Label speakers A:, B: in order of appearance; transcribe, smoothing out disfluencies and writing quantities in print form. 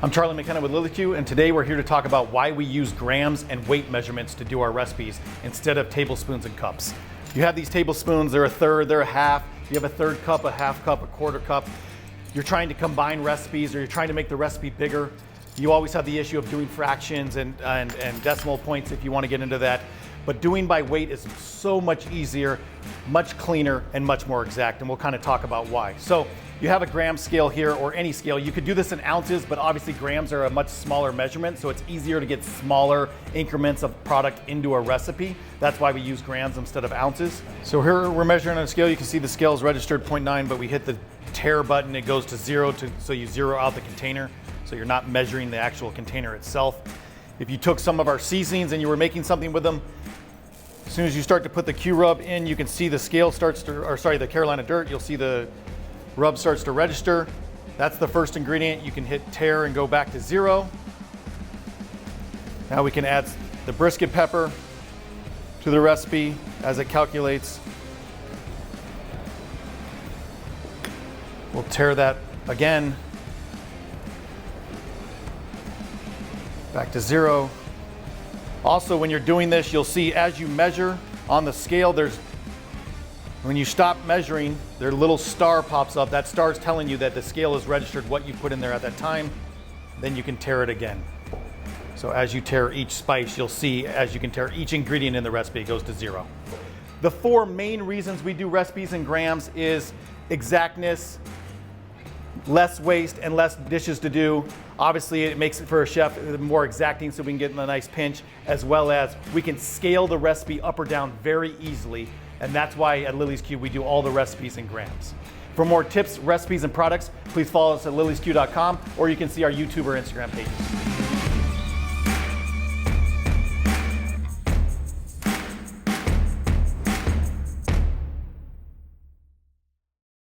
A: I'm Charlie McKenna with Lillie, and today we're here to talk about why we use grams and weight measurements to do our recipes instead of tablespoons and cups. You have these tablespoons, they're a third, they're a half. You have a third cup, a half cup, a quarter cup. You're trying to combine recipes or you're trying to make the recipe bigger. You always have the issue of doing fractions and decimal points if you want to get into that. But doing by weight is so much easier, much cleaner, and much more exact, and we'll kind of talk about why. So you have a gram scale here, or any scale. You could do this in ounces, but obviously grams are a much smaller measurement, so it's easier to get smaller increments of product into a recipe. That's why we use grams instead of ounces. So here we're measuring on a scale. You can see the scale is registered 0.9, but we hit the tare button, it goes to 0, so you zero out the container, so you're not measuring the actual container itself. If you took some of our seasonings and you were making something with them, as soon as you start to put the Q-Rub in, you can see the scale starts to, the Carolina dirt, you'll see the rub starts to register. That's the first ingredient. You can hit tare and go back to 0. Now we can add the brisket pepper to the recipe as it calculates. We'll tare that again. Back to 0. Also, when you're doing this, you'll see as you measure on the scale, when you stop measuring, their little star pops up. That star is telling you that the scale is registered what you put in there at that time. Then you can tare it again. So as you tare each spice, you'll see as you can tare each ingredient in the recipe, it goes to 0. The 4 main reasons we do recipes in grams is exactness, less waste, and less dishes to do. Obviously, it makes it for a chef more exacting so we can get in a nice pinch, as well as we can scale the recipe up or down very easily. And that's why at Lillie's Cube we do all the recipes in grams. For more tips, recipes, and products, please follow us at lilliesq.com, or you can see our YouTube or Instagram pages.